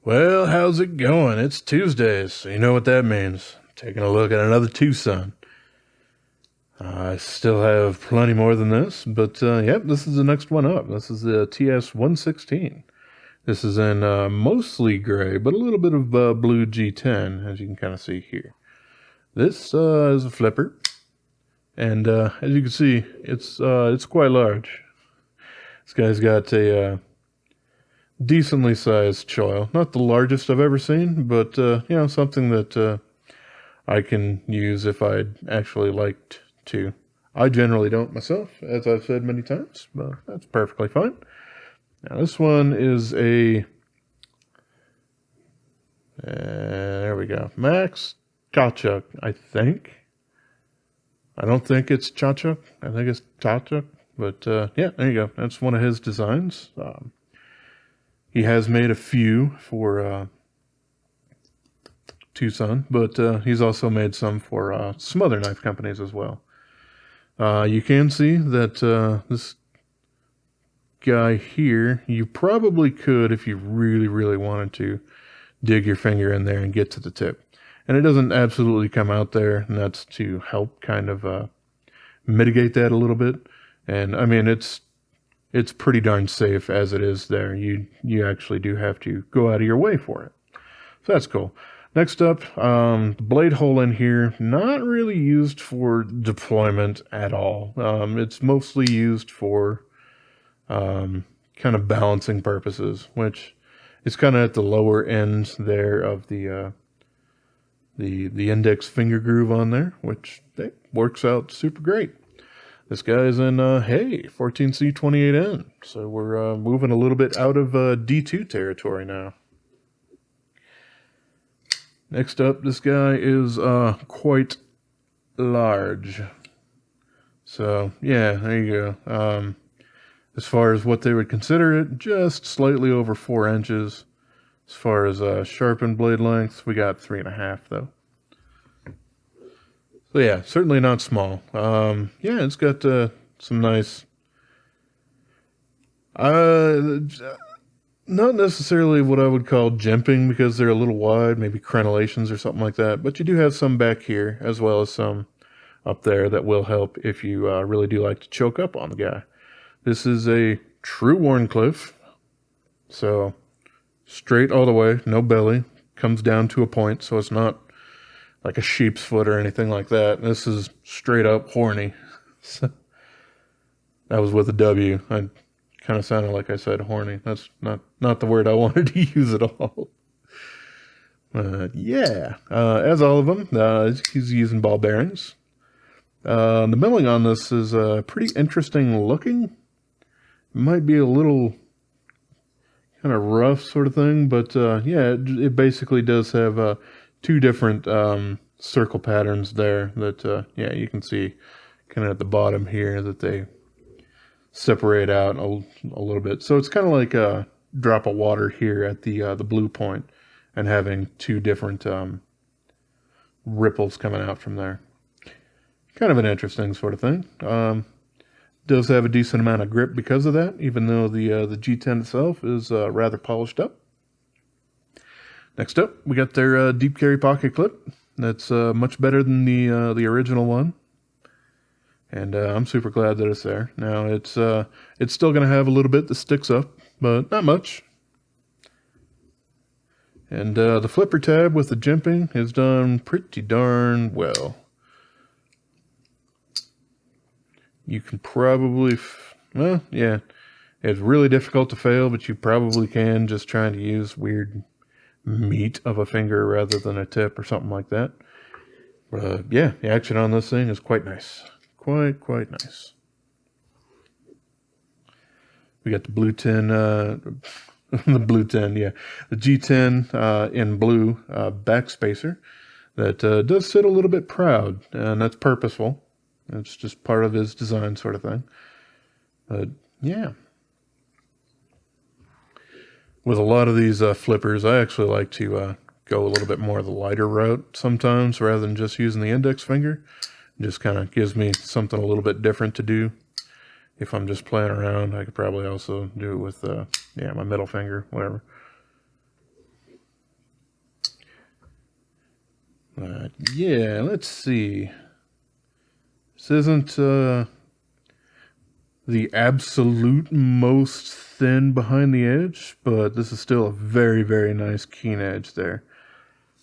Well, how's it going? It's Tuesdays, so you know what that means. Taking a look at another TwoSun. I still have plenty more than this, but yep, this is the next one up. This is the TS116. This is in mostly gray, but a little bit of blue G10, as you can kind of see here. This is a flipper, and as you can see, it's quite large. This guy's got a decently sized choil. Not the largest I've ever seen, but something that I can use if I'd actually liked to. I generally don't myself, as I've said many times, but that's perfectly fine. Now this one is a there we go, Max Tkachuk, I think. I don't think it's Tkachuk. I think it's Tkachuk. But yeah, there you go. That's one of his designs. He has made a few for TwoSun, but he's also made some for some other knife companies as well. You can see that this guy here, you probably could, if you really, really wanted to, dig your finger in there and get to the tip. And it doesn't absolutely come out there, and that's to help kind of mitigate that a little bit. And I mean, it's pretty darn safe as it is there. You actually do have to go out of your way for it. So that's cool. Next up, the blade hole in here, not really used for deployment at all. It's mostly used for kind of balancing purposes, which is kind of at the lower end there of the index finger groove on there, which works out super great. This guy's in, 14C28N. So we're moving a little bit out of D2 territory now. Next up, this guy is quite large. So, yeah, there you go. As far as what they would consider it, just slightly over 4 inches. As far as sharpened blade length, we got 3.5 though. So yeah, certainly not small. Yeah, it's got some nice... not necessarily what I would call jimping, because they're a little wide, maybe crenellations or something like that. But you do have some back here, as well as some up there that will help if you really do like to choke up on the guy. This is a true Wharncliffe. So straight all the way, no belly. Comes down to a point, so it's not like a sheep's foot or anything like that. This is straight up horny. So, that was with a W. I kind of sounded like I said horny. That's not the word I wanted to use at all. Yeah, as all of them, he's using ball bearings. The milling on this is pretty interesting looking. It might be a little kind of rough sort of thing, but yeah, it basically does have two different circle patterns there that, yeah, you can see kind of at the bottom here that they separate out a little bit. So it's kind of like a drop of water here at the blue point and having two different ripples coming out from there. Kind of an interesting sort of thing. Does have a decent amount of grip because of that, even though the G10 itself is rather polished up. Next up, we got their deep carry pocket clip. That's much better than the original one, and I'm super glad that it's there. Now it's still going to have a little bit that sticks up, but not much. And the flipper tab with the jimping is done pretty darn well. You can probably, well, yeah, it's really difficult to fail, but you probably can just trying to use weird meat of a finger rather than a tip or something like that. But yeah, the action on this thing is quite nice. Quite nice. We got the blue 10, the blue 10, yeah. The G10 in blue backspacer that does sit a little bit proud, and that's purposeful. It's just part of his design sort of thing. But yeah. With a lot of these flippers, I actually like to go a little bit more the lighter route sometimes rather than just using the index finger. It just kind of gives me something a little bit different to do. If I'm just playing around, I could probably also do it with yeah, my middle finger, whatever. Yeah, let's see. This isn't the absolute most thin behind the edge, but this is still a very, very nice keen edge there.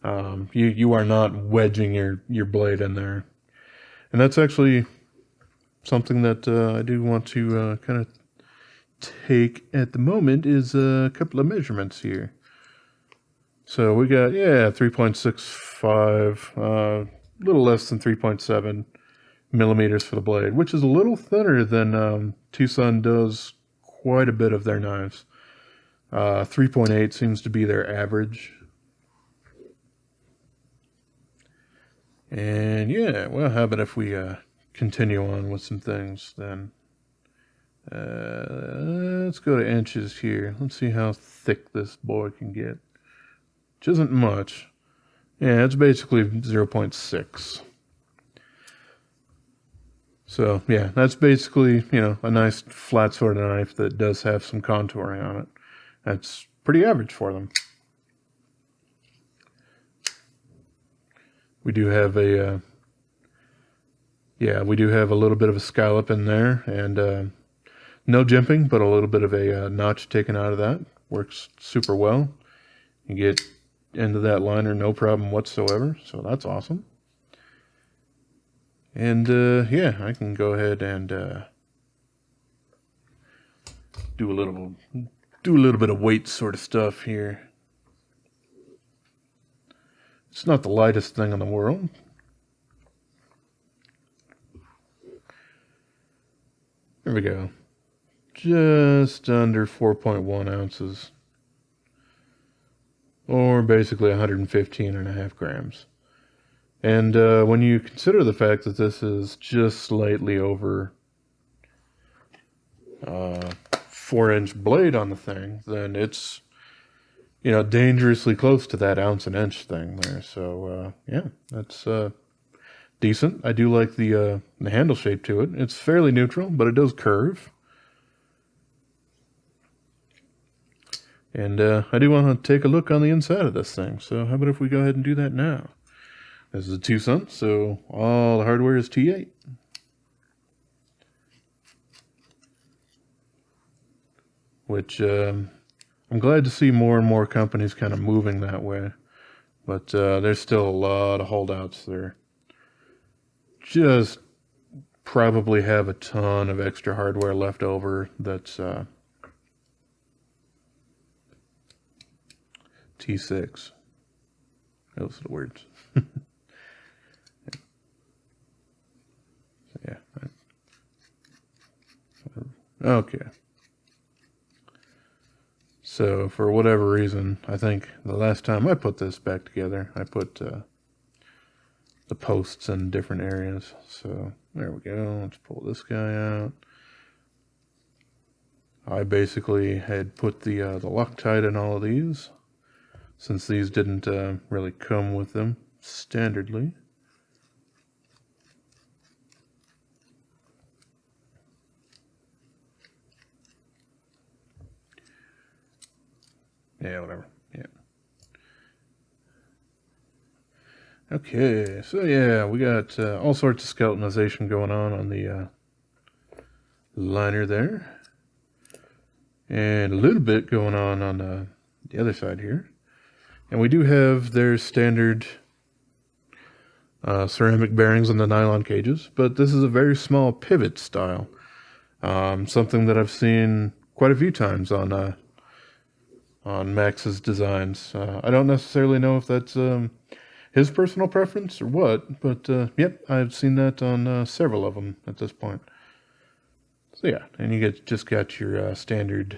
You are not wedging your blade in there. And that's actually something that I do want to kind of take at the moment is a couple of measurements here. So we got, 3.65, a little less than 3.7 millimeters for the blade, which is a little thinner than TwoSun does quite a bit of their knives. 3.8 seems to be their average. And yeah, well, how about if we continue on with some things then? Let's go to inches here. Let's see how thick this boy can get. Which isn't much. Yeah, it's basically 0.6. So, yeah, that's basically, a nice flat sword knife that does have some contouring on it. That's pretty average for them. We do have a, we do have a little bit of a scallop in there, and no jimping, but a little bit of a notch taken out of that. Works super well. You get into that liner no problem whatsoever, so that's awesome. And I can go ahead and do a little bit of weight sort of stuff here. It's not the lightest thing in the world. There we go. Just under 4.1 ounces. Or basically 115.5 grams. And when you consider the fact that this is just slightly over 4-inch blade on the thing, then it's, dangerously close to that ounce an inch thing there. So, that's decent. I do like the handle shape to it. It's fairly neutral, but it does curve. And I do want to take a look on the inside of this thing. So how about if we go ahead and do that now? This is a TwoSun, so all the hardware is T8. Which I'm glad to see more and more companies kind of moving that way. But there's still a lot of holdouts there. Just probably have a ton of extra hardware left over that's T6. Those are the words. Yeah. Okay. So for whatever reason, I think the last time I put this back together, I put the posts in different areas. So there we go. Let's pull this guy out. I basically had put the Loctite in all of these, since these didn't really come with them standardly. Yeah, whatever. Yeah. Okay, so yeah, we got all sorts of skeletonization going on the liner there. And a little bit going on the other side here. And we do have their standard ceramic bearings on the nylon cages, but this is a very small pivot style. Something that I've seen quite a few times on Max's designs. I don't necessarily know if that's his personal preference or what, but yep, I've seen that on several of them at this point. So yeah, and you just got your standard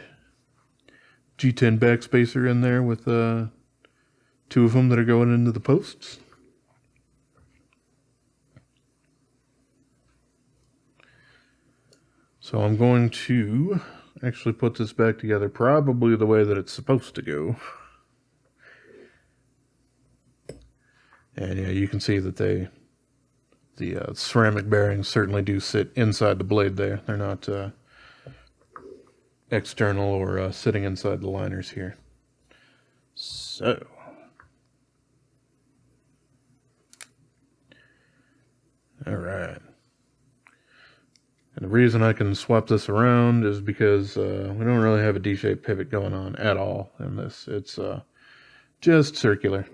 G10 backspacer in there with two of them that are going into the posts. So I'm going to actually put this back together probably the way that it's supposed to go. And yeah, you can see that the ceramic bearings certainly do sit inside the blade there. They're not external or sitting inside the liners here. So reason I can swap this around is because we don't really have a D-shaped pivot going on at all in this. It's just circular.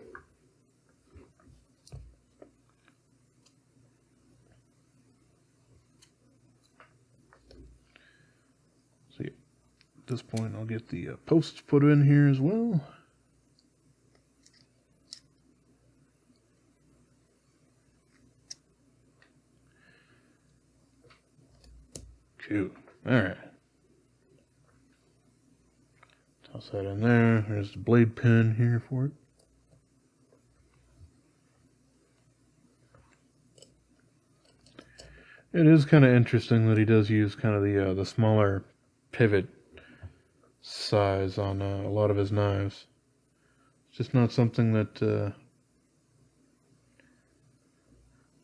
So yeah, at this point I'll get the posts put in here as well. Cool. Alright. Toss that in there. There's the blade pin here for it. It is kind of interesting that he does use kind of the smaller pivot size on a lot of his knives. It's just not something that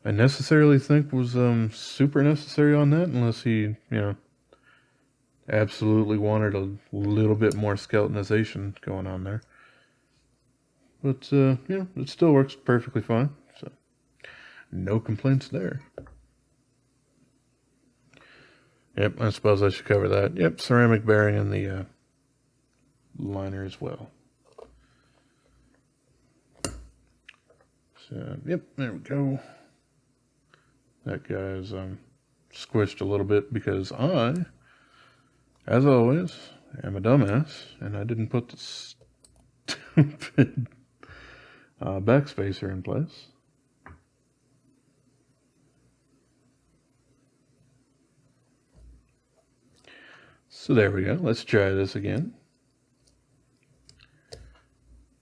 I necessarily think was super necessary on that, unless he, you know, absolutely wanted a little bit more skeletonization going on there. But, you know, it still works perfectly fine, so no complaints there. Yep, I suppose I should cover that. Yep, ceramic bearing in the liner as well. So, yep, there we go. That guy's squished a little bit because I, as always, am a dumbass, and I didn't put the stupid backspacer in place. So there we go. Let's try this again.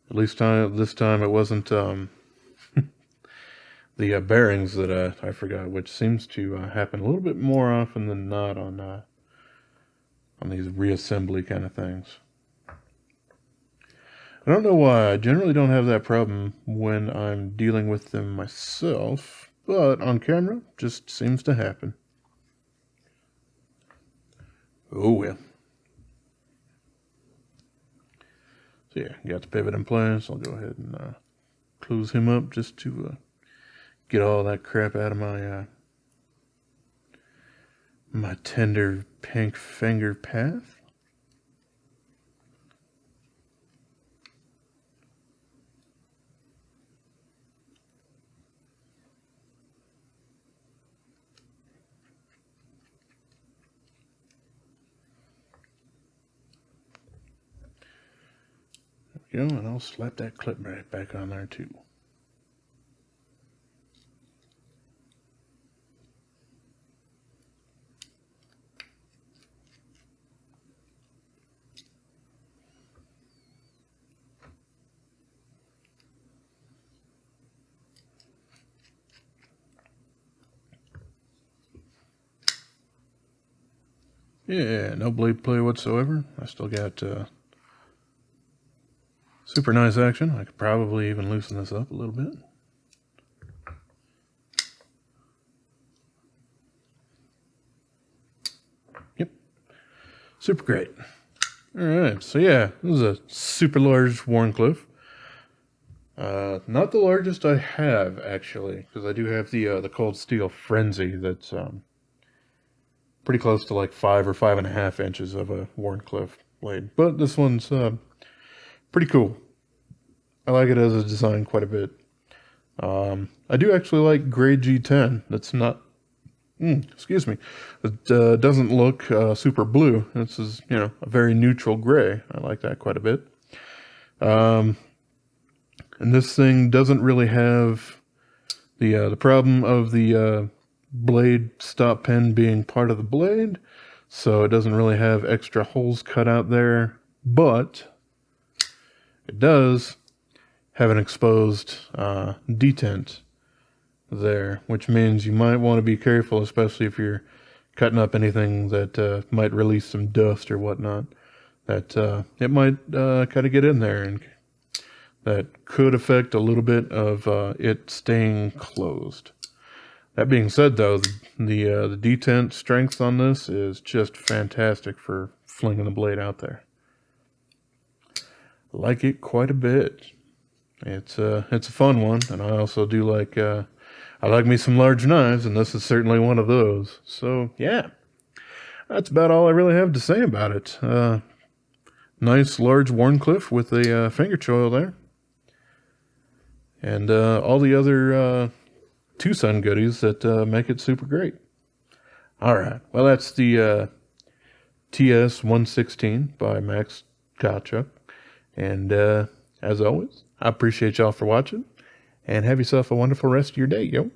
At least this time it wasn't the bearings that I forgot, which seems to happen a little bit more often than not on these reassembly kind of things. I don't know why. I generally don't have that problem when I'm dealing with them myself, but on camera, just seems to happen. Oh well. So yeah, got the pivot in place. I'll go ahead and close him up just to get all that crap out of my my tender pink finger path. There we go, and I'll slap that clip right back on there too. Yeah, no blade play whatsoever. I still got super nice action. I could probably even loosen this up a little bit. Yep. Super great. Alright, so yeah, this is a super large Wharncliffe. Not the largest I have, actually, because I do have the Cold Steel Frenzy that's pretty close to like 5 or 5.5 inches of a Wharncliffe blade. But this one's pretty cool. I like it as a design quite a bit. I do actually like gray G10. That's not, excuse me, it doesn't look super blue. This is, you know, a very neutral gray. I like that quite a bit. And this thing doesn't really have the problem of the blade stop pin being part of the blade, so it doesn't really have extra holes cut out there, but it does have an exposed detent there, which means you might want to be careful, especially if you're cutting up anything that might release some dust or whatnot, that it might kind of get in there, and that could affect a little bit of it staying closed. That being said, though, the detent strength on this is just fantastic for flinging the blade out there. Like it quite a bit. It's a fun one, and I also do like I like me some large knives, and this is certainly one of those. So yeah, that's about all I really have to say about it. Nice large Wharncliffe with a finger choil there. And all the other TwoSun goodies that make it super great. All right. Well, that's the TS116 by Max Tkachuk. And as always, I appreciate y'all for watching. And have yourself a wonderful rest of your day, yo.